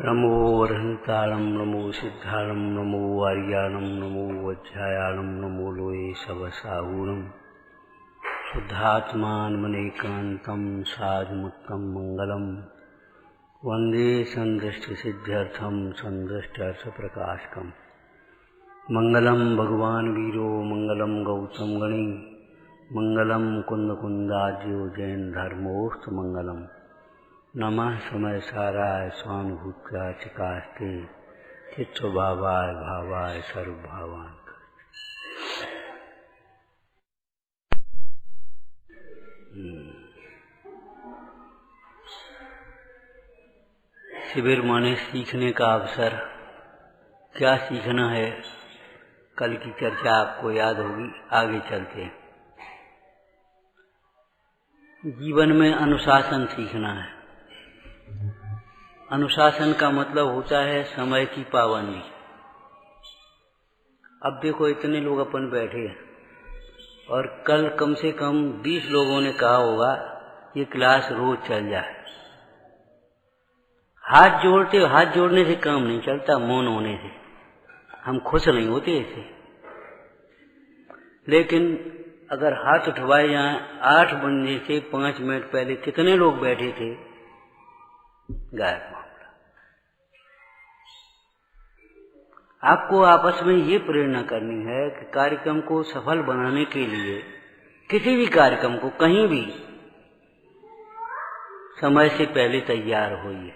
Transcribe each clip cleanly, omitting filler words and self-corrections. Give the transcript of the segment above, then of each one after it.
नमो वरहंताणं नमो सिद्धाणं नमो आर्याणं नमो वज्रायाणं नमो लोये सवसाहूणं शुद्धात्मानमनेकान्तं साधुमुत्तम मंगलम वंदे संदृष्टिसिद्ध्यर्थं संदृष्ट्यर्थप्रकाशकं मंगलम भगवान वीरो मंगलम गौतम गणी मंगलम कुंदकुंदाज्यो जैन धर्मोस्त मंगलम नमः समय साराय स्वानुभूत्या चिकास्ते चित्स्वभावाय भावाय सर्वभावान। शिविर माने सीखने का अवसर। क्या सीखना है, कल की चर्चा आपको याद होगी। आगे चलते हैं। जीवन में अनुशासन सीखना है। अनुशासन का मतलब होता है समय की पाबंदी। अब देखो, इतने लोग अपन बैठे हैं और कल कम से कम 20 लोगों ने कहा होगा ये क्लास रोज चल जाए। हाथ जोड़ने से काम नहीं चलता, मौन होने से। हम खुश नहीं होते ऐसे। लेकिन अगर हाथ उठवाए जाएं, 8 बजने से 5 मिनट पहले कितने लोग बैठे थे, गायब मामला। आपको आपस में ये प्रेरणा करनी है कि कार्यक्रम को सफल बनाने के लिए, किसी भी कार्यक्रम को कहीं भी समय से पहले तैयार होइए।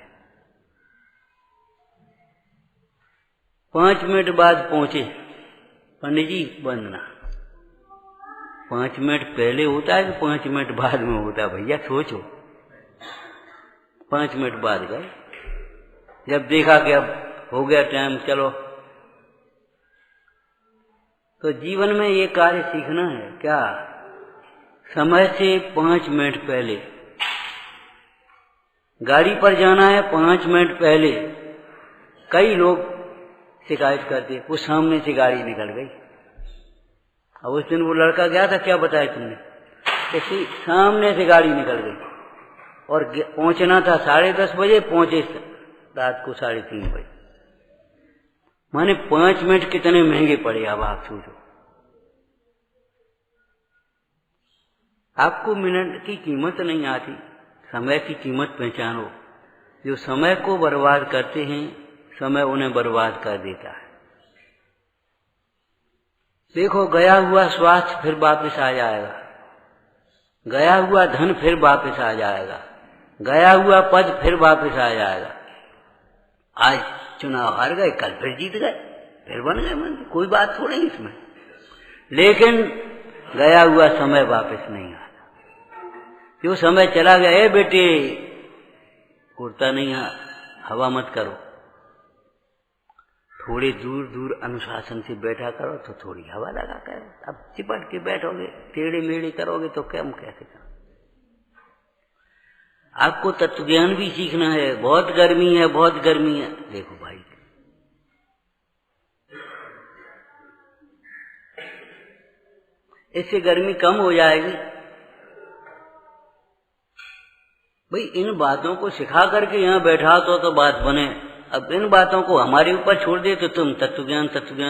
5 मिनट बाद पहुंचे, पंडित जी वंदना। 5 मिनट पहले होता है कि 5 मिनट बाद में होता है? भैया सोचो। 5 मिनट बाद गए, जब देखा कि अब हो गया टाइम, चलो। तो जीवन में ये कार्य सीखना है। क्या? समय से 5 मिनट पहले। गाड़ी पर जाना है 5 मिनट पहले। कई लोग शिकायत करते, वो सामने से गाड़ी निकल गई। अब उस दिन वो लड़का गया था, क्या बताया तुमने? कि सामने से गाड़ी निकल गई और पहुंचना था 10:30 बजे, पहुंचे रात को 3:30 बजे। माने 5 मिनट कितने महंगे पड़े। अब आप सोचो। आपको मिनट की कीमत नहीं आती, समय की कीमत पहचानो। जो समय को बर्बाद करते हैं, समय उन्हें बर्बाद कर देता है। देखो, गया हुआ स्वास्थ्य फिर वापस आ जाएगा, गया हुआ धन फिर वापस आ जाएगा, गया हुआ पद फिर वापस आ जाएगा। आज चुनाव हार गए, कल फिर जीत गए, फिर बन गए मंत्री, कोई बात थोड़ी इसमें। लेकिन गया हुआ समय वापस नहीं आता। जो समय चला गया, ए बेटे उड़ता नहीं, हवा मत करो, थोड़े दूर दूर अनुशासन से बैठा करो तो थोड़ी हवा लगा कर। अब चिपट के बैठोगे, टेढ़े मेढ़े करोगे तो क्या कैसे करो? आपको तत्व ज्ञान भी सीखना है। बहुत गर्मी है, बहुत गर्मी है। देखो भाई, इससे गर्मी कम हो जाएगी। भाई, इन बातों को सिखा करके यहाँ बैठा तो बात बने। अब इन बातों को हमारे ऊपर छोड़ दे तो तुम तत्व ज्ञान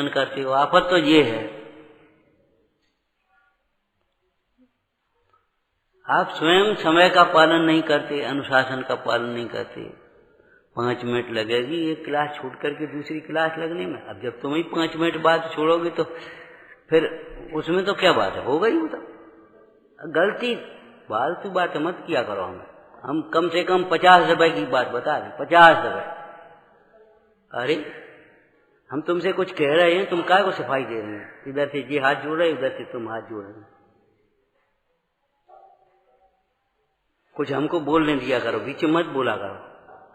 करते हो। आफत तो ये है, आप स्वयं समय का पालन नहीं करते, अनुशासन का पालन नहीं करते। 5 मिनट लगेगी एक क्लास छोड़ करके दूसरी क्लास लगने में। अब जब तुम ही 5 मिनट बाद छोड़ोगे तो फिर उसमें तो क्या बात है, हो गई। तो गलती फालतू बात मत किया करो। हम कम से कम 50 रुपए की बात बता दें, 50 रुपए। अरे, हम तुमसे कुछ कह रहे हैं, तुम काय को सफाई दे रहे हैं? इधर से ये हाथ जोड़ रहे, उधर से तुम हाथ जोड़ रहे। कुछ हमको बोलने दिया करो, बीच में मत बोला करो।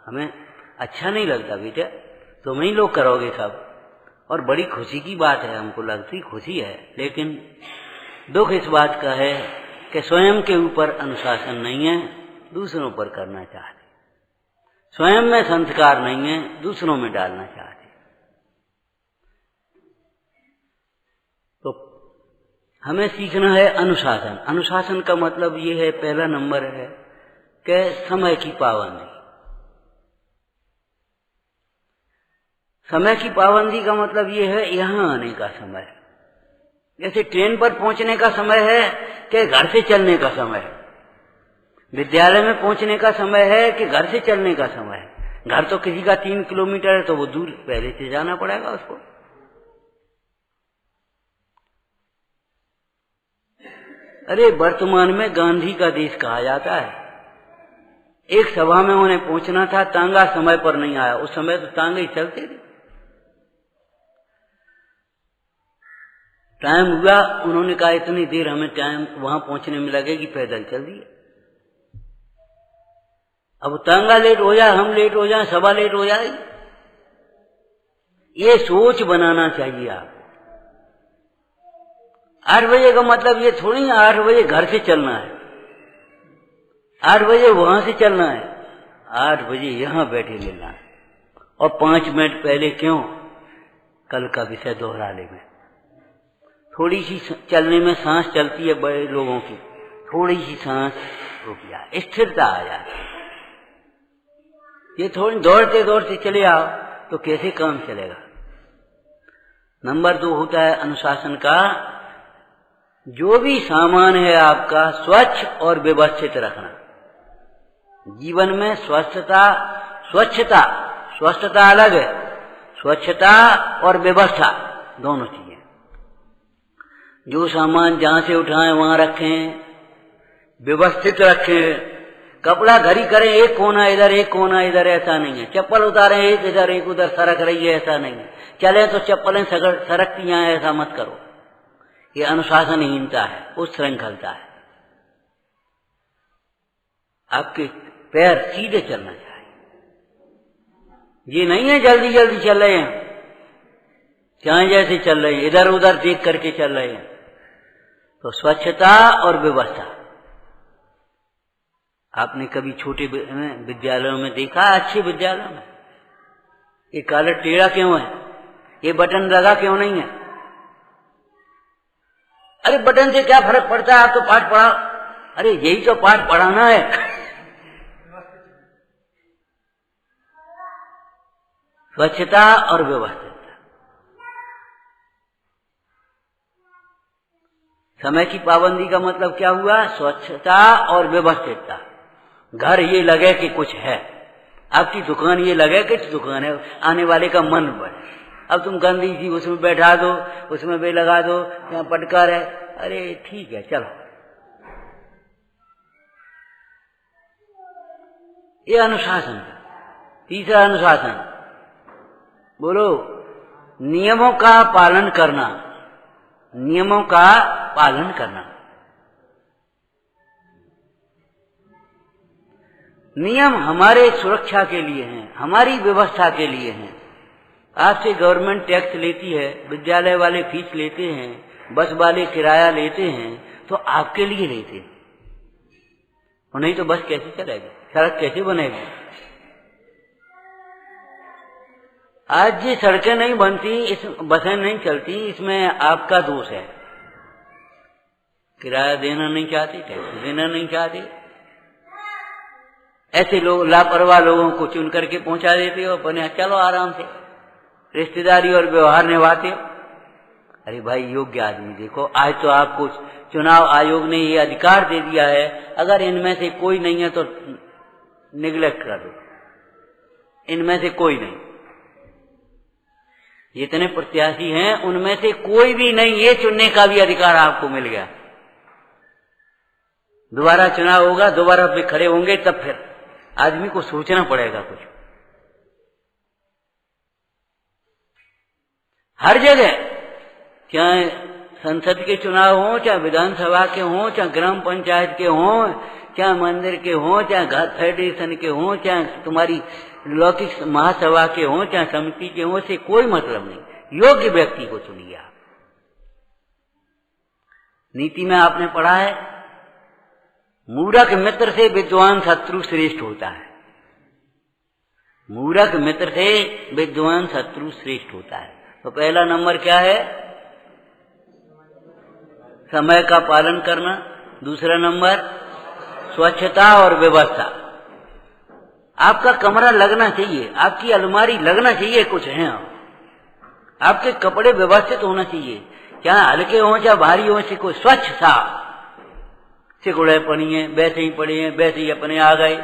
हमें अच्छा नहीं लगता बेटा, तुम ही लोग करोगे सब। और बड़ी खुशी की बात है, हमको लगती खुशी है। लेकिन दुख इस बात का है कि स्वयं के ऊपर अनुशासन नहीं है, दूसरों पर करना चाहते। स्वयं में संस्कार नहीं है, दूसरों में डालना चाहते। तो हमें सीखना है अनुशासन। अनुशासन का मतलब ये है, पहला नंबर है कि समय की पाबंदी। समय की पाबंदी का मतलब ये है यहाँ आने का समय, जैसे ट्रेन पर पहुंचने का समय है कि घर से चलने का समय है, विद्यालय में पहुंचने का समय है कि घर से चलने का समय है। घर तो किसी का 3 किलोमीटर है तो वो दूर पहले से जाना पड़ेगा उसको। अरे वर्तमान में गांधी का देश कहा जाता है। एक सभा में उन्हें पहुंचना था, तांगा समय पर नहीं आया। उस समय तो तांगे ही चलते थे। टाइम हुआ, उन्होंने कहा इतनी देर हमें टाइम वहां पहुंचने में लगेगी, पैदल चल दिए। अब तांगा लेट हो जाए, हम लेट हो जाए, सभा लेट हो जाएगी। ये सोच बनाना चाहिए आपको। 8 बजे का मतलब ये थोड़ी है 8 बजे घर से चलना है, 8 बजे वहां से चलना है, 8 बजे यहां बैठे मिलना है। और 5 मिनट पहले क्यों? कल का विषय दोहरा ले में थोड़ी सी चलने में सांस चलती है बड़े लोगों की, थोड़ी सी सांस रुक जाए, स्थिरता आ जाती है। ये थोड़ी दौड़ते दौड़ते चले आओ तो कैसे काम चलेगा। नंबर 2 होता है अनुशासन का। जो भी सामान है आपका स्वच्छ और व्यवस्थित रखना। जीवन में स्वच्छता अलग है, स्वच्छता और व्यवस्था दोनों चीजें। जो सामान जहां से उठाएं वहां रखें, व्यवस्थित रखें। कपड़ा घड़ी करें, एक कोना इधर एक कोना इधर, ऐसा नहीं है। चप्पल उतारें, एक इधर एक उधर सरक रही है, ऐसा नहीं है। चले तो चप्पलें सरकती हैं, ऐसा मत करो। ये अनुशासनहीनता है, उच्छृंखलता है। आपके पैर सीधे चलना चाहिए। ये नहीं है जल्दी जल्दी चल रहे हैं, चाहे जैसे चल रहे हैं, इधर उधर देख करके चल रहे हैं। तो स्वच्छता और व्यवस्था। आपने कभी छोटे विद्यालयों में देखा, अच्छे विद्यालयों में ये कॉलर टेढ़ा क्यों है, ये बटन लगा क्यों नहीं है? अरे बटन से क्या फर्क पड़ता है, आप तो पाठ पढ़ाओ। अरे यही तो पाठ पढ़ाना है। स्वच्छता और व्यवस्थित। समय की पाबंदी का मतलब क्या हुआ? स्वच्छता और व्यवस्थितता। घर ये लगे कि कुछ है, आपकी दुकान ये लगे कि दुकान है, आने वाले का मन बढ़े। अब तुम गंदी सी उसमें बैठा दो, उसमें बे लगा दो, यहाँ पटकार है, अरे ठीक है चलो। ये अनुशासन का। तीसरा अनुशासन, बोलो, नियमों का पालन करना। नियमों का पालन करना। नियम हमारे सुरक्षा के लिए हैं, हमारी व्यवस्था के लिए हैं। आपसे गवर्नमेंट टैक्स लेती है, विद्यालय वाले फीस लेते हैं, बस वाले किराया लेते हैं, तो आपके लिए लेते हैं। और नहीं तो बस कैसे चलेगी, सड़क कैसे बनेगी? आज ये सड़कें नहीं बनती, इस बसें नहीं चलती, इसमें आपका दोष है। किराया देना नहीं चाहते, टैक्स देना नहीं चाहते, ऐसे लोग लापरवाह लोगों को चुन करके पहुंचा देते हो, अपने चलो आराम से रिश्तेदारी और व्यवहार निभाते हो। अरे भाई योग्य आदमी देखो, आज तो आपको चुनाव आयोग ने ये अधिकार दे दिया है, अगर इनमें से कोई नहीं है तो निग्लेक्ट कर दो, इनमें से कोई नहीं। जितने प्रत्याशी हैं उनमें से कोई भी नहीं, ये चुनने का भी अधिकार आपको मिल गया। दोबारा चुनाव होगा, दोबारा पे खड़े होंगे, तब फिर आदमी को सोचना पड़ेगा कुछ। हर जगह, चाहे संसद के चुनाव हो, चाहे विधानसभा के हो, चाहे ग्राम पंचायत के हो, चाहे मंदिर के हो, चाहे घर फेडरेशन के हो, चाहे तुम्हारी लौकिक महासभा के हो, चाहे समिति के हो, से कोई मतलब नहीं। योग्य व्यक्ति को चुनिए आप। नीति में आपने पढ़ा है, मूर्ख मित्र से विद्वान शत्रु श्रेष्ठ होता है। मूर्ख मित्र से विद्वान शत्रु श्रेष्ठ होता है। तो पहला नंबर क्या है? समय का पालन करना। दूसरा नंबर स्वच्छता और व्यवस्था। आपका कमरा लगना चाहिए, आपकी अलमारी लगना चाहिए कुछ है। आपके कपड़े व्यवस्थित होना चाहिए, चाहे हल्के हों चाहे भारी हों, से कोई स्वच्छ साफ, सिकुड़े पड़ी हैं वैसे ही पड़े हैं, वैसे ही अपने आ गए,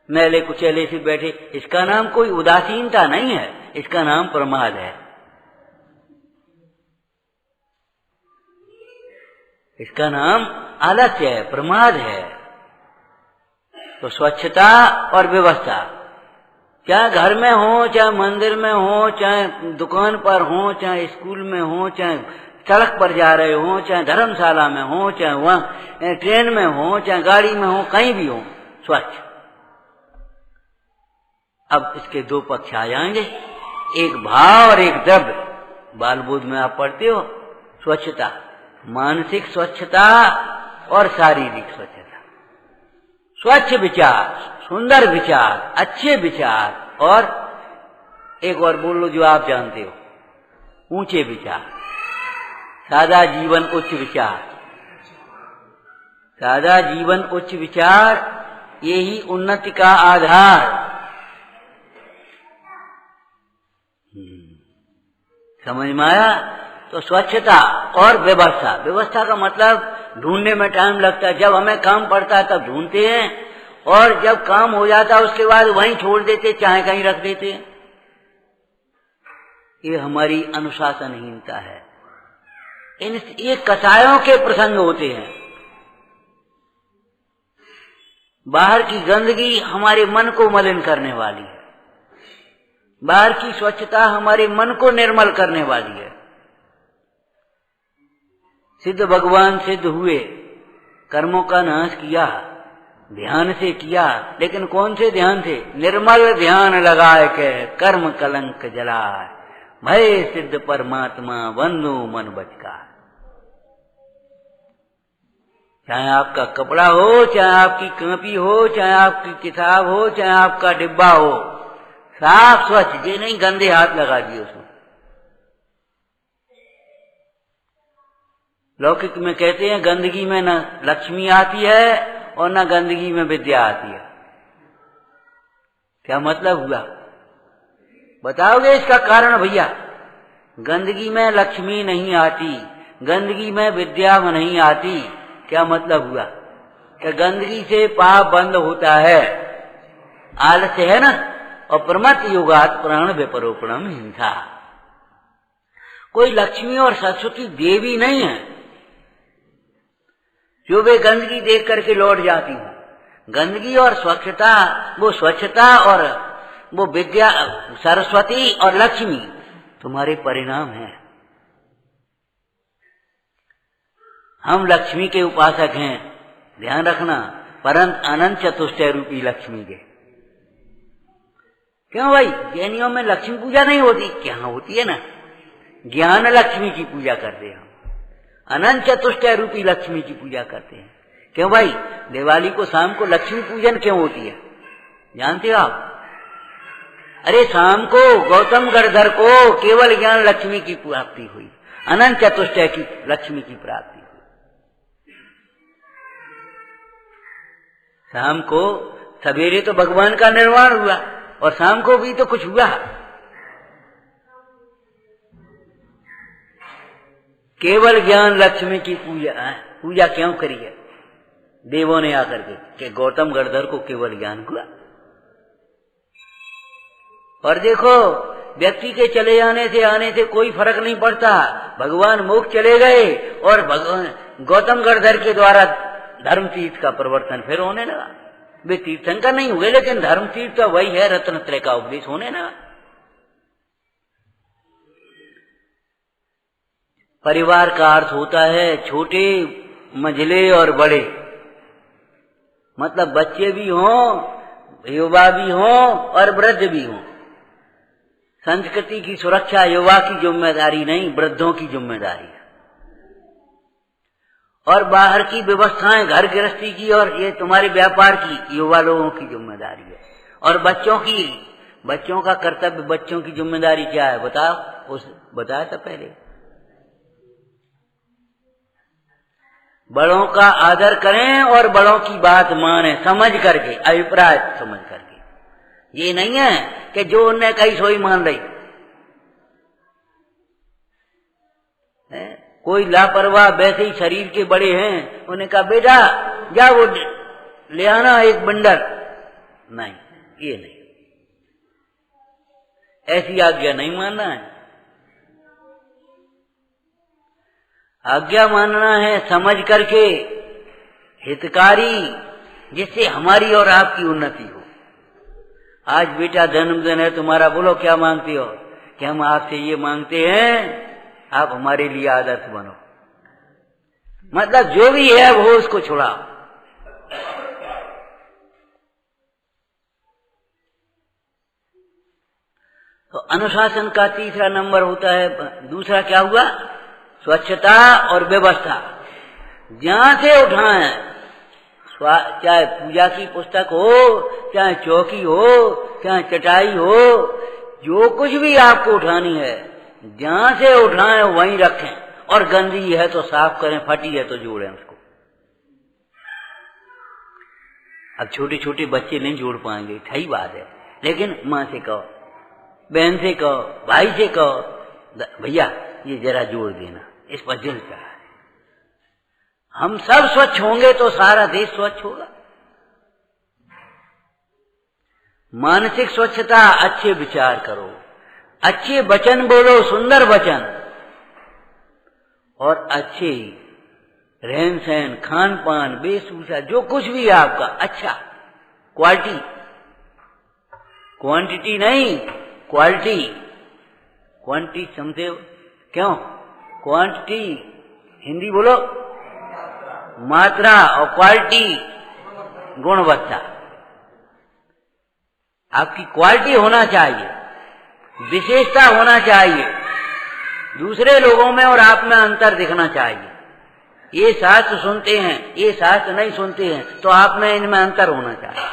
मैले कुचैले से बैठे। इसका नाम कोई उदासीनता नहीं है, इसका नाम प्रमाद है, इसका नाम आलस्य है, प्रमाद है। तो स्वच्छता और व्यवस्था, चाहे घर में हो, चाहे मंदिर में हो, चाहे दुकान पर हो, चाहे स्कूल में हो, चाहे सड़क पर जा रहे हो, चाहे धर्मशाला में हो, चाहे वहां ट्रेन में हो, चाहे गाड़ी में हो, कहीं भी हो, स्वच्छ। अब इसके दो पक्ष आ जाएंगे, एक भाव और एक द्रव्य। बाल बोध में आप पढ़ते हो, स्वच्छता, मानसिक स्वच्छता और शारीरिक स्वच्छता। स्वच्छ विचार, सुंदर विचार, अच्छे विचार, और एक और बोल लो जो आप जानते हो, ऊंचे विचार। सादा जीवन उच्च विचार, सादा जीवन उच्च विचार, यही उन्नति का आधार। समझ में आया? तो स्वच्छता और व्यवस्था। व्यवस्था का मतलब ढूंढने में टाइम लगता है, जब हमें काम पड़ता है तब ढूंढते हैं, और जब काम हो जाता है उसके बाद वहीं छोड़ देते, चाहे कहीं रख देते हैं। ये हमारी अनुशासनहीनता है। ये कसायों के प्रसंग होते हैं। बाहर की गंदगी हमारे मन को मलिन करने वाली है, बाहर की स्वच्छता हमारे मन को निर्मल करने वाली है। सिद्ध भगवान सिद्ध हुए, कर्मों का नाश किया, ध्यान से किया, लेकिन कौन से ध्यान से? निर्मल ध्यान लगाए के कर्म कलंक जलाए, भय सिद्ध परमात्मा बंधु मन बचका। चाहे आपका कपड़ा हो, चाहे आपकी कॉपी हो, चाहे आपकी किताब हो, चाहे आपका डिब्बा हो, साफ स्वच्छ, ये नहीं गंदे हाथ लगा दिए उसमें। लौकिक में कहते हैं गंदगी में न लक्ष्मी आती है और न गंदगी में विद्या आती है। क्या मतलब हुआ? बताओगे इसका कारण भैया? गंदगी में लक्ष्मी नहीं आती, गंदगी में विद्या नहीं आती, क्या मतलब हुआ? कि गंदगी से पाप बंद होता है, आलस्य है ना, और प्रमथ योगात प्राण विपरोपणम हिंसा। कोई लक्ष्मी और सरस्वती देवी नहीं है जो वे गंदगी देख करके लौट जाती हूं। गंदगी और स्वच्छता, वो स्वच्छता और वो विद्या, सरस्वती और लक्ष्मी तुम्हारे परिणाम हैं। हम लक्ष्मी के उपासक हैं, ध्यान रखना, परंतु अनंत चतुष्टय रूपी लक्ष्मी के। क्यों भाई? जैनियों में लक्ष्मी पूजा नहीं होती? क्या होती है ना, ज्ञान लक्ष्मी की पूजा करते हैं हम, अनंत चतुष्टय रूपी लक्ष्मी की पूजा करते हैं। क्यों भाई? दिवाली को शाम को लक्ष्मी पूजन क्यों होती है जानते हो आप? अरे शाम को गौतम गणधर को केवल ज्ञान लक्ष्मी की प्राप्ति हुई, अनंत चतुष्टय की लक्ष्मी की प्राप्ति हुई। शाम को, सवेरे तो भगवान का निर्वाण हुआ और शाम को भी तो कुछ हुआ। केवल ज्ञान लक्ष्मी की पूजा क्यों करी है देवों ने आकर के? कि गौतम गणधर को केवल ज्ञान हुआ। और देखो, व्यक्ति के चले जाने से आने से कोई फर्क नहीं पड़ता। भगवान मोक्ष चले गए और गौतम गणधर के द्वारा धर्म तीर्थ का प्रवर्तन फिर होने लगा। वे तीर्थंकर नहीं हुए, लेकिन धर्म तीर्थ तो वही है, रत्नत्रय का उपदेश होने लगा। परिवार का अर्थ होता है छोटे, मझले और बड़े, मतलब बच्चे भी हों, युवा भी हों और वृद्ध भी हों। संस्कृति की सुरक्षा युवा की जिम्मेदारी नहीं, वृद्धों की जिम्मेदारी है। और बाहर की व्यवस्थाएं, घर गृहस्थी की और ये तुम्हारे व्यापार की, युवा लोगों की जिम्मेदारी है। और बच्चों का कर्तव्य, बच्चों की जिम्मेदारी क्या है बताओ? बताया था पहले। बड़ों का आदर करें और बड़ों की बात माने, समझ करके, अभिप्राय समझ करके। ये नहीं है कि जो उनने कही सोई मान रही। कोई लापरवाह वैसे ही शरीर के बड़े हैं, उन्हें कहा बेटा जा वो ले आना एक बंडल, नहीं, ये नहीं, ऐसी आज्ञा नहीं मानना है। आज्ञा मानना है समझ करके, हितकारी, जिससे हमारी और आपकी उन्नति हो। आज बेटा जन्मदिन है तुम्हारा, बोलो क्या मांगते हो? कि हम आपसे ये मांगते हैं आप हमारे लिए आदर्श बनो। मतलब जो भी है वो उसको छुड़ाओ। तो अनुशासन का तीसरा नंबर होता है, दूसरा क्या हुआ? स्वच्छता और व्यवस्था। जहां से उठाएं, चाहे पूजा की पुस्तक हो, चाहे चौकी हो, चाहे चटाई हो, जो कुछ भी आपको उठानी है, जहां से उठाएं वहीं रखें, और गंदी है तो साफ करें, फटी है तो जोड़ें उसको। अब छोटे छोटे बच्चे नहीं जोड़ पाएंगे, सही बात है, लेकिन माँ से कहो, बहन से कहो, भाई से कहो, भैया ये जरा जोड़ देना, इस पर जल चढ़ा। हम सब स्वच्छ होंगे तो सारा देश स्वच्छ होगा। मानसिक स्वच्छता, अच्छे विचार करो, अच्छे वचन बोलो, सुंदर वचन, और अच्छे रहन सहन, खान पान, वेशभूषा, जो कुछ भी आपका अच्छा, क्वालिटी, क्वांटिटी नहीं, क्वालिटी। क्वांटिटी समझे क्यों? क्वांटिटी हिंदी बोलो मात्रा, और क्वालिटी गुणवत्ता। आपकी क्वालिटी होना चाहिए, विशेषता होना चाहिए, दूसरे लोगों में और आप में अंतर दिखना चाहिए। ये शास्त्र सुनते हैं, ये शास्त्र नहीं सुनते हैं, तो आप में इनमें अंतर होना चाहिए।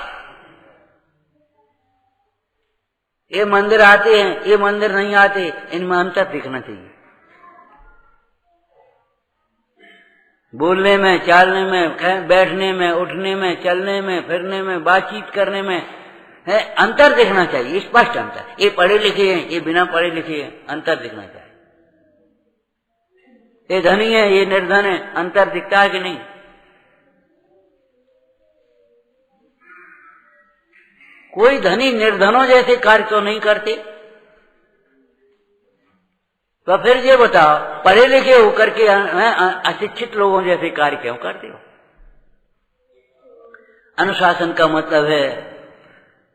ये मंदिर आते हैं, ये मंदिर नहीं आते, इनमें अंतर दिखना चाहिए। बोलने में, चालने में, बैठने में, उठने में, चलने में, फिरने में, बातचीत करने में है अंतर दिखना चाहिए, स्पष्ट अंतर। ये पढ़े लिखे हैं, ये बिना पढ़े लिखे हैं, अंतर दिखना चाहिए। ये धनी है, ये निर्धन है, अंतर दिखता है कि नहीं? कोई धनी निर्धनों जैसे कार्य तो नहीं करते। तो फिर ये बताओ, पढ़े लिखे होकर के अशिक्षित लोगों जैसे कार्य क्यों करते हो? अनुशासन का मतलब है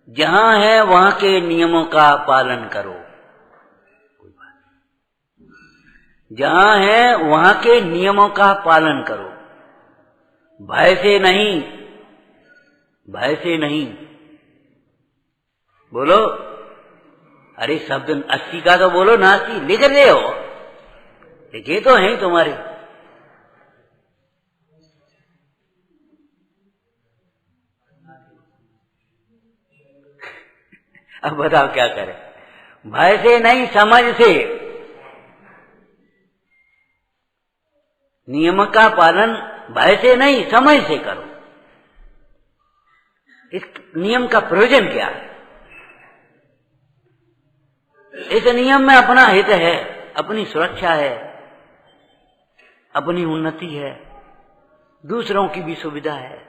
जहां है वहां के नियमों का पालन करो। जहां है वहां के नियमों का पालन करो, भय से नहीं, भय से नहीं। बोलो, अरे शब्द 80 का तो बोलो, नास्ती लिख रहे हो, लिखे तो हैं तुम्हारे। अब बताओ क्या करें? भय से नहीं, समझ से। नियम का पालन भय से नहीं, समझ से करो। इस नियम का प्रयोजन क्या है? इस नियम में अपना हित है, अपनी सुरक्षा है, अपनी उन्नति है, दूसरों की भी सुविधा है।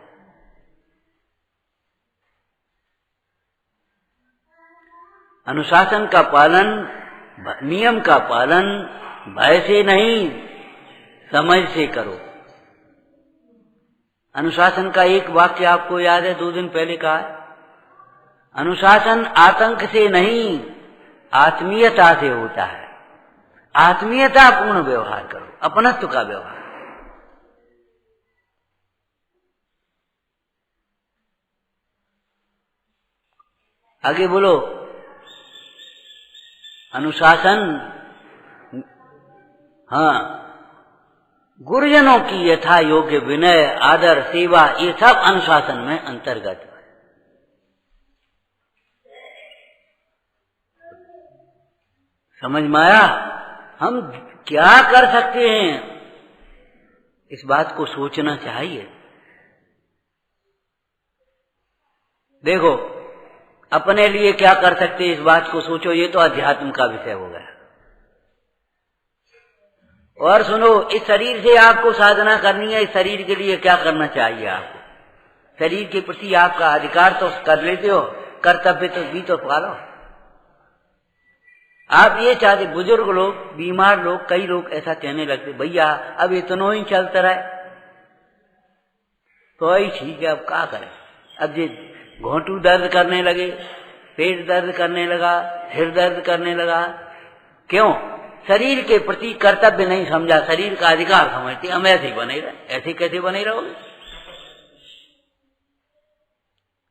अनुशासन का पालन, नियम का पालन भय से नहीं, समझ से करो। अनुशासन का एक वाक्य आपको याद है, 2 दिन पहले कहा है, अनुशासन आतंक से नहीं, आत्मीयता से होता है। आत्मीयता पूर्ण व्यवहार करो, अपनत्व का व्यवहार। आगे बोलो, अनुशासन, हाँ, गुरुजनों की यथा योग्य विनय, आदर, सेवा, ये सब अनुशासन में अंतर्गत है। समझ में आया? हम क्या कर सकते हैं, इस बात को सोचना चाहिए। देखो, अपने लिए क्या कर सकते हैं, इस बात को सोचो। ये तो अध्यात्म का विषय हो गया। और सुनो, इस शरीर से आपको साधना करनी है। इस शरीर के लिए क्या करना चाहिए आपको? शरीर के प्रति आपका अधिकार तो कर लेते हो, कर्तव्य तो भी तो पालो। आप ये चाहते, बुजुर्ग लोग, बीमार लोग, कई लोग ऐसा कहने लगते, भैया अब इतना ही चलता रहे तो ही ठीक है, अब क्या करें। अब ये घोंटू दर्द करने लगे, पेट दर्द करने लगा, सिर दर्द करने लगा, क्यों? शरीर के प्रति कर्तव्य नहीं समझा, शरीर का अधिकार समझते, हम ऐसे ही बने रहे। ऐसे कैसे बने रहोगे?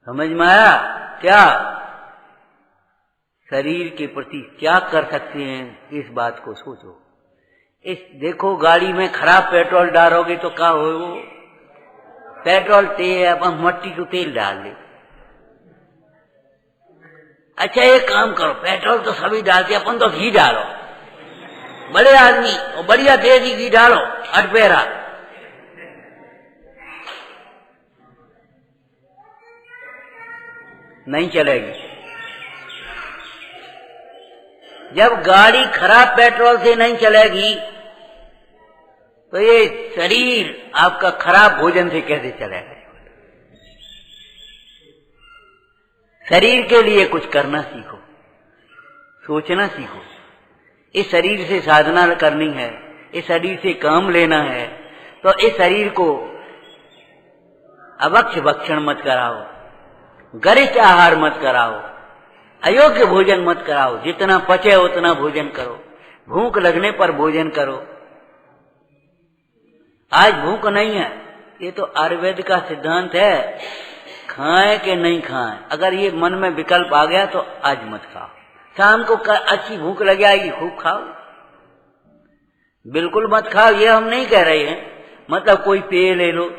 समझ में आया क्या? शरीर के प्रति क्या कर सकते हैं, इस बात को सोचो। इस देखो, गाड़ी में खराब पेट्रोल डालोगे तो क्या हो? पेट्रोल तेल, अपन मट्टी को तेल डाल दे। अच्छा एक काम करो, पेट्रोल तो सभी डालते, अपन तो घी डालो। बड़े आदमी और बढ़िया देसी घी डालो, अटपेरा। नहीं चलेगी। जब गाड़ी खराब पेट्रोल से नहीं चलेगी तो ये शरीर आपका खराब भोजन से कैसे चलेगा? शरीर के लिए कुछ करना सीखो, सोचना सीखो। इस शरीर से साधना करनी है, इस शरीर से काम लेना है, तो इस शरीर को अभक्ष्य भक्षण मत कराओ, गरिष्ठ आहार मत कराओ, अयोग्य भोजन मत कराओ। जितना पचे उतना भोजन करो, भूख लगने पर भोजन करो। आज भूख नहीं है, ये तो आयुर्वेद का सिद्धांत है, खाएं कि नहीं खाएं। अगर ये मन में विकल्प आ गया तो आज मत खाओ। शाम को अच्छी भूख लग जाएगी, खूब खाओ। बिल्कुल मत खाओ ये हम नहीं कह रहे हैं, मतलब कोई पेय ले लो,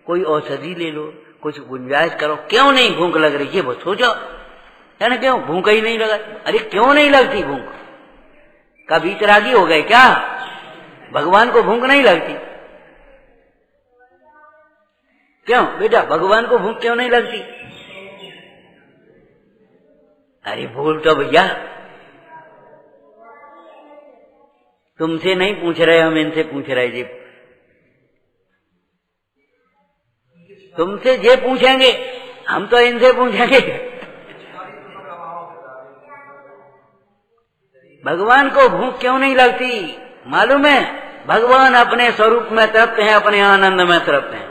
कोई औषधि ले लो, कुछ गुंजाइश करो। क्यों नहीं भूख लग रही है वो सोचो, है ना? क्यों भूख ही नहीं लगा? अरे क्यों नहीं लगती भूख? कभी तरागी हो गए क्या? भगवान को भूख नहीं लगती? क्यों बेटा, भगवान को भूख क्यों नहीं लगती? अरे बोल तो भैया, तुमसे नहीं पूछ रहे, हम इनसे पूछ रहे जी। तुमसे ये पूछेंगे, हम तो इनसे पूछेंगे। भगवान को भूख क्यों नहीं लगती मालूम है? भगवान अपने स्वरूप में तृप्त हैं, अपने आनंद में तृप्त हैं।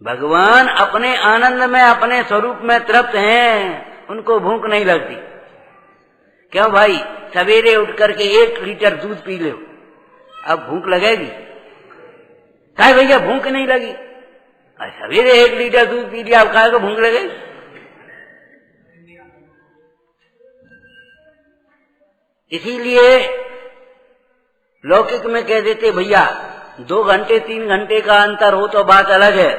भगवान अपने आनंद में, अपने स्वरूप में तृप्त हैं, उनको भूख नहीं लगती। क्यों भाई, सवेरे उठ करके 1 लीटर दूध पी लो, अब भूख लगेगी? काय भैया भूख नहीं लगी? सवेरे 1 लीटर दूध पी लिया, अब काय को भूख लगेगी? इसीलिए लौकिक में कह देते भैया 2 घंटे 3 घंटे का अंतर हो तो बात अलग है,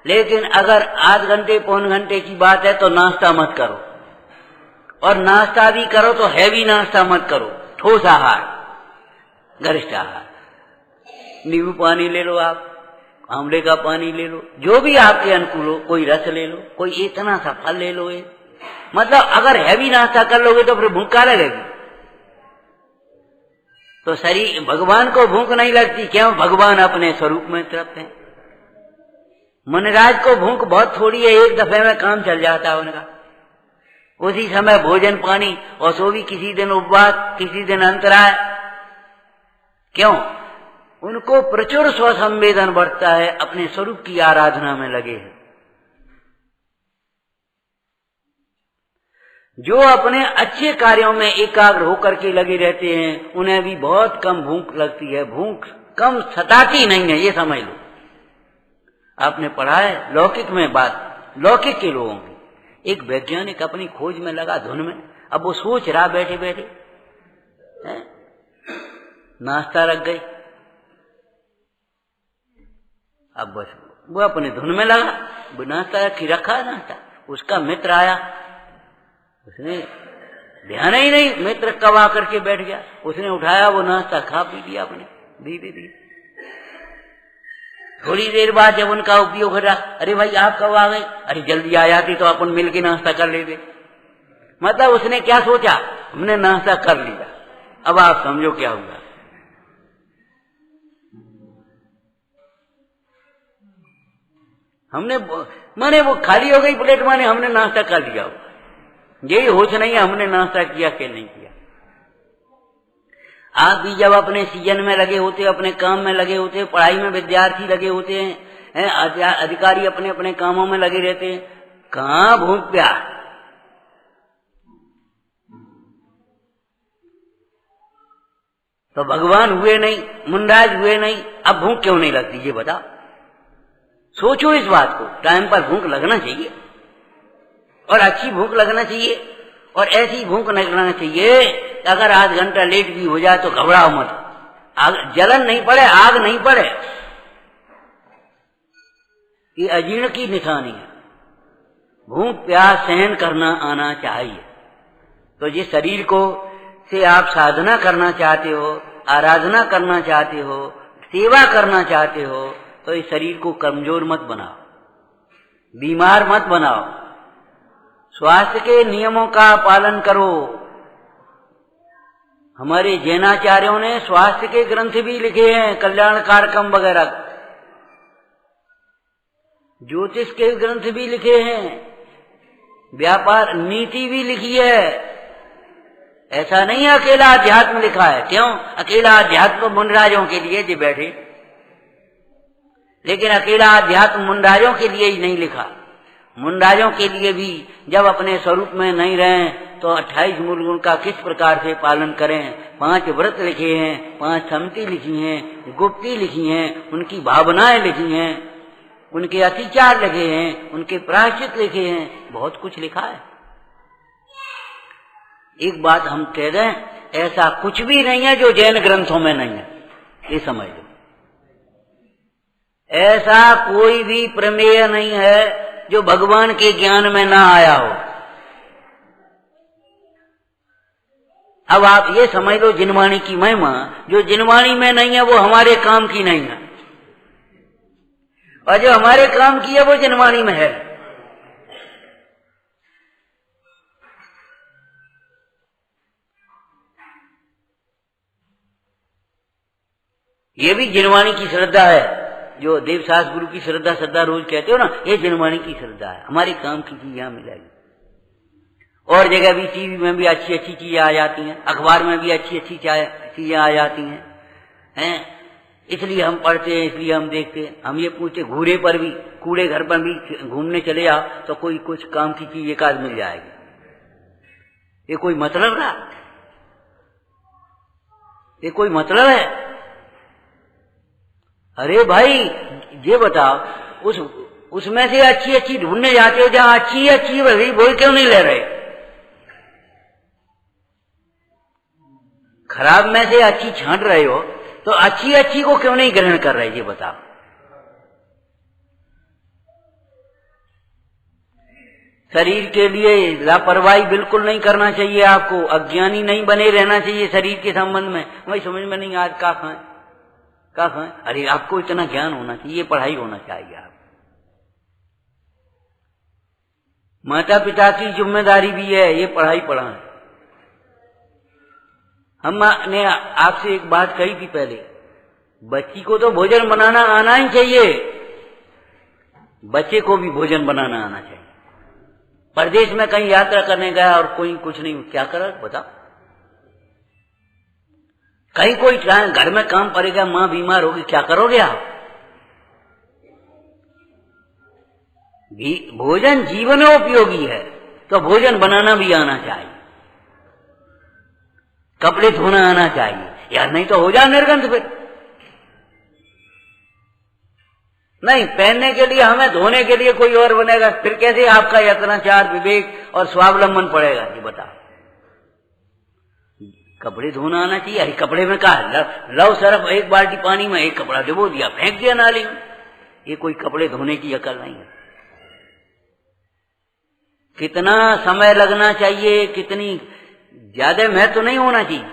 लेकिन अगर आध घंटे पौन घंटे की बात है तो नाश्ता मत करो, और नाश्ता भी करो तो हैवी नाश्ता मत करो, ठोस आहार, गरिष्ठ आहार। नींबू पानी ले लो, आप आंवले का पानी ले लो, जो भी आपके अनुकूल हो, कोई रस ले लो, कोई इतना सा फल ले लो। मतलब अगर हैवी नाश्ता कर लोगे तो फिर भूख क्या लगेगी? तो शरीर, भगवान को भूख नहीं लगती। क्यों? भगवान अपने स्वरूप में तृप्त है। मनराज को भूख बहुत थोड़ी है, एक दफे में काम चल जाता है उनका, उसी समय भोजन पानी, और सो भी किसी दिन उपवास, किसी दिन अंतराय। क्यों? उनको प्रचुर स्वसंवेदन बढ़ता है, अपने स्वरूप की आराधना में लगे हैं। जो अपने अच्छे कार्यों में एकाग्र होकर के लगे रहते हैं, उन्हें भी बहुत कम भूख लगती है। भूख कम सताती नहीं है, ये समझ लो। आपने पढ़ा है लौकिक में बात, लौकिक के लोगों की। एक वैज्ञानिक अपनी खोज में लगा, धुन में, अब वो सोच रहा बैठे बैठे, नाश्ता रख गई, अब बस वो अपने धुन में लगा, वो नाश्ता रखा नाश्ता। उसका मित्र आया, उसने ध्यान ही नहीं, मित्र कब आकर के बैठ गया, उसने उठाया वो नाश्ता, खा पी लिया अपने धीरे धीरे। थोड़ी देर बाद जब उनका उपयोग हो रहा, अरे भाई आप कब आ गए? अरे जल्दी आ जाती तो अपन मिल के नाश्ता कर लेते। मतलब उसने क्या सोचा, हमने नाश्ता कर लिया, अब आप समझो क्या हुआ। हमने माने वो खाली हो गई प्लेट, माने हमने नाश्ता कर लिया, यही होश नहीं है हमने नाश्ता किया कि नहीं किया। आप भी जब अपने सीजन में लगे होते, अपने काम में लगे होते, पढ़ाई में विद्यार्थी लगे होते हैं, अधिकारी अपने अपने कामों में लगे रहते हैं, कहाँ भूख प्यास। तो भगवान हुए नहीं, मुंडराज हुए नहीं, अब भूख क्यों नहीं लगती ये बता। सोचो इस बात को। टाइम पर भूख लगना चाहिए और अच्छी भूख लगना चाहिए, और ऐसी भूख लगना चाहिए कि अगर आध घंटा लेट भी हो जाए तो घबराओ मत, जलन नहीं पड़े, आग नहीं पड़े। ये अजीर्ण की निशानी है। भूख प्यास सहन करना आना चाहिए। तो जिस शरीर को से आप साधना करना चाहते हो, आराधना करना चाहते हो, सेवा करना चाहते हो, तो इस शरीर को कमजोर मत बनाओ, बीमार मत बनाओ। स्वास्थ्य के नियमों का पालन करो। हमारे जैनाचार्यों ने स्वास्थ्य के ग्रंथ भी लिखे हैं, कल्याण कारकम वगैरह, ज्योतिष के ग्रंथ भी लिखे हैं, व्यापार नीति भी लिखी है। ऐसा नहीं अकेला अध्यात्म लिखा है। क्यों? अकेला अध्यात्म मुंडराजों के लिए जो बैठे, लेकिन अकेला अध्यात्म मुंडराजों के लिए ही नहीं लिखा। मुंडराजों के लिए भी जब अपने स्वरूप में नहीं रहे तो 28 मूल गुण का किस प्रकार से पालन करें। 5 व्रत लिखे हैं, 5 सम्मति लिखी हैं, गुप्ती लिखी हैं, उनकी भावनाएं लिखी हैं, उनके अतिचार लिखे हैं, उनके प्रायश्चित लिखे हैं, बहुत कुछ लिखा है। एक बात हम कह रहे हैं, ऐसा कुछ भी नहीं है जो जैन ग्रंथों में नहीं है, ये समझ लो। ऐसा कोई भी प्रमेय नहीं है जो भगवान के ज्ञान में ना आया हो। अब आप ये समझ लो, जिनवाणी की महिमा जो जिनवाणी में नहीं है वो हमारे काम की नहीं है, और जो हमारे काम की है वो जिनवाणी में है। ये भी जिनवाणी की श्रद्धा है, जो देवसास गुरु की श्रद्धा रोज कहते हो ना, ये जिनवाणी की श्रद्धा है। हमारे काम की चीज यहाँ मिलेगी। और जगह भी टीवी में भी अच्छी अच्छी चीजें आ जाती हैं, अखबार में भी अच्छी अच्छी चीजें आ जाती हैं, इसलिए हम पढ़ते हैं, इसलिए हम देखते हैं। हम ये पूछते, घूरे पर भी, कूड़े घर पर भी घूमने चले आओ तो कोई कुछ काम की चीज एक आध मिल जाएगी। ये कोई मतलब रहा? ये कोई मतलब है? अरे भाई ये बताओ, उसमें से अच्छी अच्छी ढूंढने जाते हो, जहां अच्छी अच्छी वही क्यों नहीं ले रहे? खराब में से अच्छी छांट रहे हो तो अच्छी अच्छी को क्यों नहीं ग्रहण कर रहे, ये बताओ। शरीर के लिए लापरवाही बिल्कुल नहीं करना चाहिए आपको, अज्ञानी नहीं बने रहना चाहिए शरीर के संबंध में। वही समझ में नहीं आज का खाएं का खाएं। अरे आपको इतना ज्ञान होना चाहिए, पढ़ाई होना चाहिए। आप माता पिता की जिम्मेदारी भी है ये पढ़ाई पढ़ाएं। हमने आपसे एक बात कही थी पहले, बच्ची को तो भोजन बनाना आना ही चाहिए, बच्चे को भी भोजन बनाना आना चाहिए। परदेश में कहीं यात्रा करने गया और कोई कुछ नहीं, क्या करा बताओ? कहीं कोई घर में काम पड़ेगा, मां बीमार होगी, क्या करोगे आप? भोजन जीवन में उपयोगी है तो भोजन बनाना भी आना चाहिए, कपड़े धोना आना चाहिए यार, नहीं तो हो जाए निर्गंध। फिर नहीं, पहनने के लिए हमें, धोने के लिए कोई और बनेगा, फिर कैसे आपका यत्नाचार विवेक और स्वावलंबन पड़ेगा, ये बताओ। कपड़े धोना आना चाहिए। अरे कपड़े में कहा लव सरफ, एक बाल्टी पानी में एक कपड़ा डुबो दिया, फेंक दिया नाली में, ये कोई कपड़े धोने की अकल नहीं है। कितना समय लगना चाहिए, कितनी ज्यादा महत्व नहीं होना चाहिए,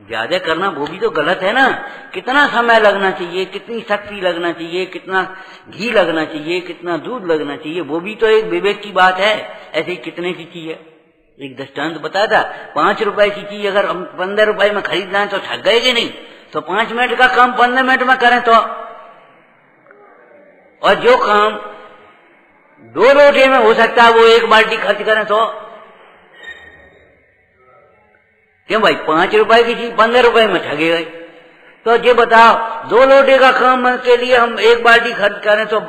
ज्यादा करना वो भी तो गलत है ना। कितना समय लगना चाहिए, कितनी शक्ति लगना चाहिए, कितना घी लगना चाहिए, कितना दूध लगना चाहिए, वो भी तो एक विवेक की बात है। ऐसे कितने की चीज है, एक दृष्टांत बताया था, 5 रुपए की चीज अगर हम 15 रुपए में खरीद लें तो ठग गए कि नहीं? तो 5 मिनट का काम 15 मिनट में करें तो, और जो काम 2 लोटे में हो सकता है वो 1 बाल्टी खर्च करें तो। क्यों भाई? 5 रुपए की चीज 15 रुपए में ठगे गए। तो ये बताओ 2 लोटे का काम के लिए हम 1 बाल्टी खर्च करें तो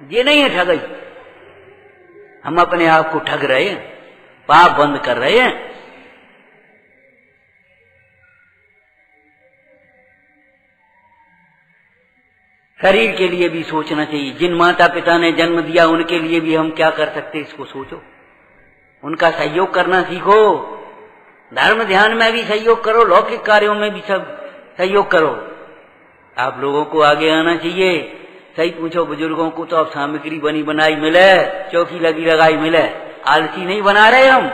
ये नहीं है ठगई? हम अपने आप को ठग रहे हैं, पाप बंद कर रहे हैं। शरीर के लिए भी सोचना चाहिए। जिन माता पिता ने जन्म दिया उनके लिए भी हम क्या कर सकते, इसको सोचो, उनका सहयोग करना सीखो। धर्म ध्यान में भी सहयोग करो, लौकिक कार्यों में भी सब सहयोग करो। आप लोगों को आगे आना चाहिए। सही पूछो बुजुर्गों को तो अब सामग्री बनी बनाई मिले, चौकी लगी लगाई मिले, आलसी नहीं बना रहे हम।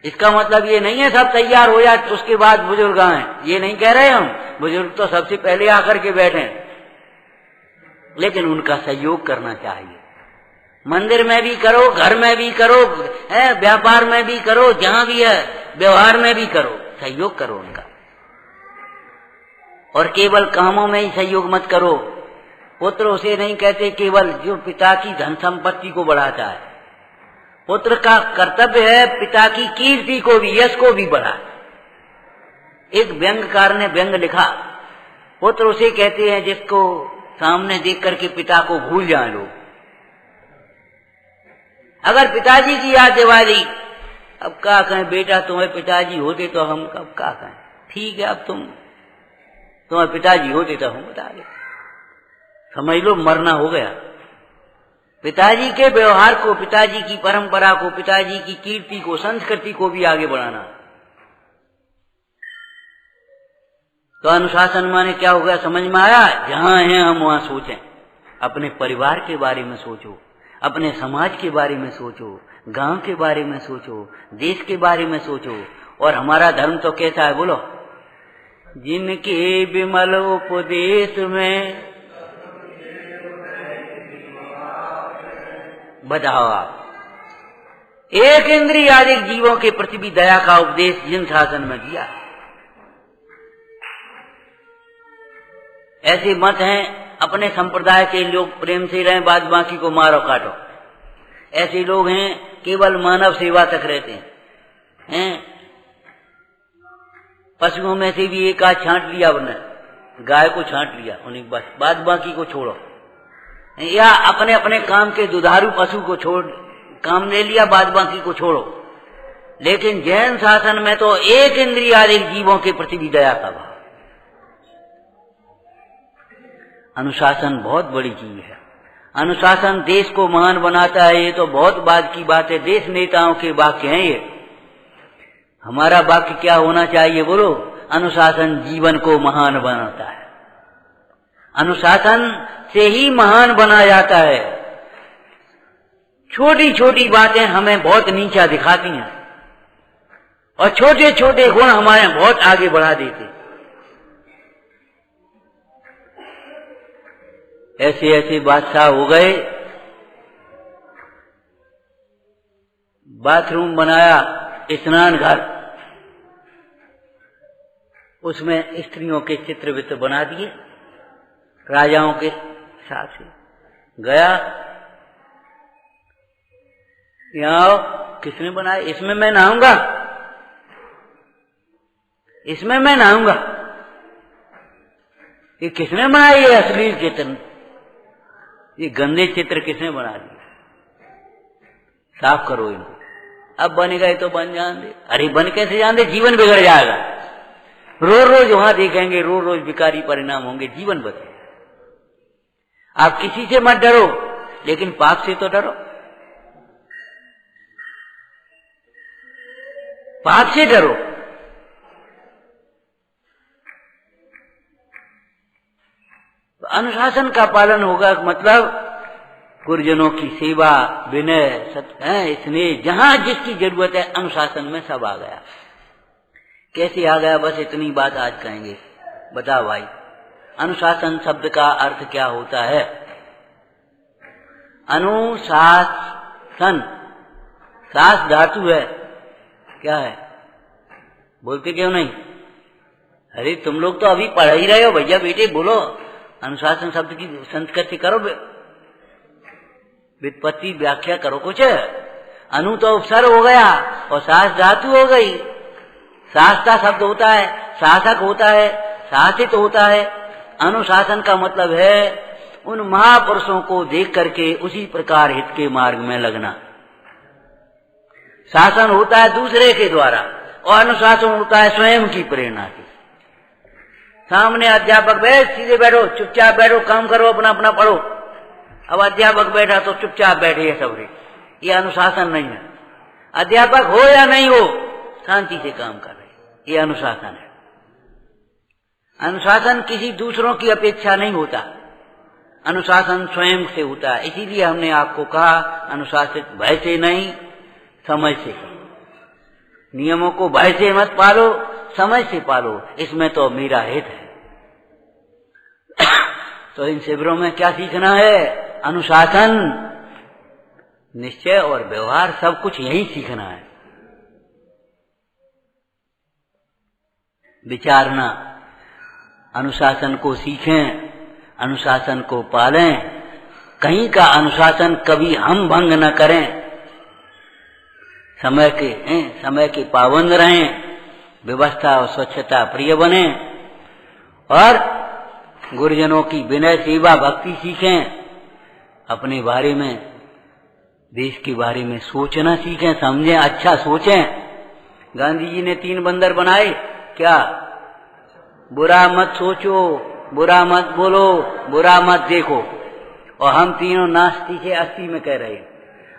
इसका मतलब ये नहीं है सब तैयार हो जाए उसके बाद बुजुर्ग आए, ये नहीं कह रहे हम। बुजुर्ग तो सबसे पहले आकर के बैठे, लेकिन उनका सहयोग करना चाहिए। मंदिर में भी करो, घर में भी करो, व्यापार में भी करो, जहां भी है व्यवहार में भी करो, सहयोग करो उनका। और केवल कामों में ही सहयोग मत करो। पुत्र उसे नहीं कहते केवल जो पिता की धन संपत्ति को बढ़ाता है। पुत्र का कर्तव्य है पिता की कीर्ति को भी, यश को भी बढ़ाए। एक व्यंग्यकार ने व्यंग लिखा, पुत्र उसे कहते हैं जिसको सामने देख करके पिता को भूल जाए लोग। अगर पिताजी की याद दिवा दी, अब क्या कहें बेटा, तुम्हें पिताजी होते तो हम कब क्या कहें। ठीक है, अब तुम्हें पिताजी होते तो हम बता दे, समझ लो मरना हो गया। पिताजी के व्यवहार को, पिताजी की परंपरा को, पिताजी की कीर्ति को, संस्कृति को भी आगे बढ़ाना। तो अनुशासन माने क्या हो गया, समझ में आया? जहां हैं हम वहां सोचें। अपने परिवार के बारे में सोचो, अपने समाज के बारे में सोचो, गांव के बारे में सोचो, देश के बारे में सोचो। और हमारा धर्म तो कैसा है बोलो? जिनके विमल उपदेश में, बताओ आप, एक इंद्रिय आदि जीवों के प्रति भी दया का उपदेश जिन शासन में दिया। ऐसे मत हैं अपने संप्रदाय के लोग प्रेम से रहें, बाद बाकी को मारो काटो। ऐसे लोग हैं केवल मानव सेवा तक रहते हैं। पशुओं में से भी एक आध छांट लिया, वरना गाय को छांट लिया, उन्हें बस, बाद बाकी को छोड़ो। या अपने अपने काम के दुधारू पशु को छोड़ काम ले लिया, बाद बाकी को छोड़ो। लेकिन जैन शासन में तो एक इंद्रिय आदि जीवों के प्रति भी दया का भाव। अनुशासन बहुत बड़ी चीज है। अनुशासन देश को महान बनाता है, ये तो बहुत बाद की बात है। देश नेताओं के वाक्य हैं ये। हमारा वाक्य क्या होना चाहिए बोलो? अनुशासन जीवन को महान बनाता है। अनुशासन से ही महान बना जाता है। छोटी छोटी बातें हमें बहुत नीचा दिखाती हैं और छोटे छोटे गुण हमारे बहुत आगे बढ़ा देते। ऐसे ऐसे बादशाह हो गए, बाथरूम बनाया, स्नान घर, उसमें स्त्रियों के चित्र वित्र बना दिए राजाओं के हिसाब से। गया, यहाँ किसने बनाया? इसमें मैं नहाऊंगा, इसमें मैं नहाऊंगा। ये किसने बनाया? ये अश्लील चित्र, ये गंदे चित्र किसने बना दिए? साफ करो इनको। अब बन गए तो बन जान दे। अरे बन कैसे जान दे? जीवन बिगड़ जाएगा। रोज रोज वहां देखेंगे, रोज रोज विकारी परिणाम होंगे, जीवन बदले। आप किसी से मत डरो, लेकिन पाप से तो डरो। पाप से डरो। अनुशासन का पालन होगा, मतलब गुरुजनों की सेवा, विनय, सत्य, स्नेह, जहां जिसकी जरूरत है अनुशासन में सब आ गया। कैसे आ गया? बस इतनी बात आज कहेंगे। बताओ भाई, अनुशासन शब्द का अर्थ क्या होता है? अनुशास सन, सास धातु है, क्या है? बोलते क्यों नहीं? अरे तुम लोग तो अभी पढ़ ही रहे हो भैया बेटे, बोलो। अनुशासन शब्द की संस्कृति करो, व्युत्पत्ति व्याख्या करो कुछ। अनु तो उपसर्ग हो गया और सास धातु हो गई। शास्ता शब्द होता है, शासक होता है, शासित होता है। अनुशासन का मतलब है उन महापुरुषों को देख करके उसी प्रकार हित के मार्ग में लगना। शासन होता है दूसरे के द्वारा और अनुशासन होता है स्वयं की प्रेरणा से। सामने अध्यापक बैठ, सीधे बैठो, चुपचाप बैठो, काम करो, अपना अपना पढ़ो। अब अध्यापक बैठा तो चुपचाप बैठे सब रे, ये अनुशासन नहीं है। अध्यापक हो या नहीं हो, शांति से काम कर रहे, ये अनुशासन है। अनुशासन किसी दूसरों की अपेक्षा नहीं होता, अनुशासन स्वयं से होता है। इसीलिए हमने आपको कहा अनुशासित भय से नहीं, समझ से। नियमों को भय से मत पालो, समझ से पालो, इसमें तो मेरा हित है। तो इन शिविरों में क्या सीखना है? अनुशासन, निश्चय और व्यवहार, सब कुछ यही सीखना है। विचारना, अनुशासन को सीखें, अनुशासन को पालें। कहीं का अनुशासन कभी हम भंग न करें। समय के पाबंद रहें, व्यवस्था और स्वच्छता प्रिय बने और गुरुजनों की विनय सेवा भक्ति सीखें। अपने बारे में, देश के बारे में सोचना सीखें, समझें, अच्छा सोचें। गांधी जी ने 3 बंदर बनाए, क्या? बुरा मत सोचो, बुरा मत बोलो, बुरा मत देखो। और हम तीनों नास्ती से 80 में कह रहे हैं,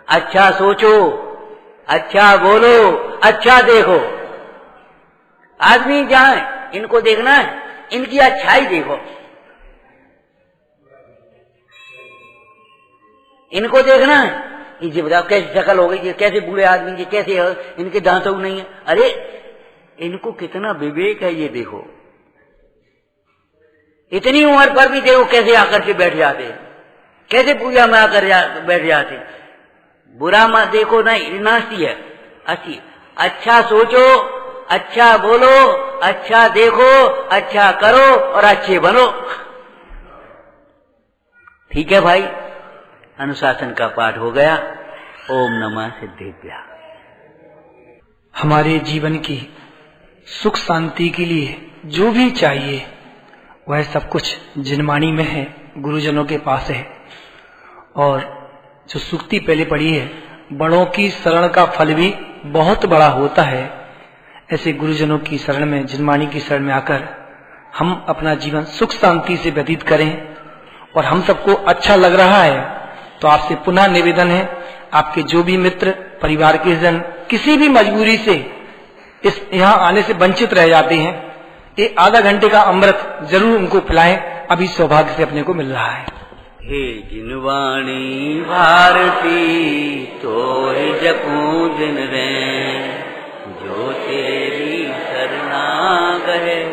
अच्छा सोचो, अच्छा बोलो, अच्छा देखो। आदमी जाए, इनको देखना है, इनकी अच्छाई देखो, इनको देखना है। ये बताओ कैसी शक्ल हो गई, ये कैसे बूढ़े आदमी, ये कैसे इनके दांतों नहीं है। अरे इनको कितना विवेक है, ये देखो। इतनी उम्र पर भी देखो कैसे आकर के बैठ जाते, कैसे पूजा में आकर बैठ जाते। बुरा मत देखो, नहीं, नास्ती है। अच्छी, अच्छा सोचो, अच्छा बोलो, अच्छा देखो, अच्छा करो और अच्छे बनो। ठीक है भाई, अनुशासन का पाठ हो गया। ओम नमः सिद्धेभ्यः। हमारे जीवन की सुख शांति के लिए जो भी चाहिए वह सब कुछ जिनवाणी में है, गुरुजनों के पास है। और जो सूक्ति पहले पढ़ी है, बड़ों की शरण का फल भी बहुत बड़ा होता है। ऐसे गुरुजनों की शरण में, जिनवाणी की शरण में आकर हम अपना जीवन सुख शांति से व्यतीत करें और हम सबको अच्छा लग रहा है तो आपसे पुनः निवेदन है, आपके जो भी मित्र, परिवार के जन किसी भी मजबूरी से इस यहाँ आने से वंचित रह जाते हैं, ये आधा घंटे का अमृत जरूर उनको पिलाएं, अभी सौभाग्य से अपने को मिल रहा है। हे जिनवाणी भारती तो जपू दिन रे, जो तेरी शरणा गए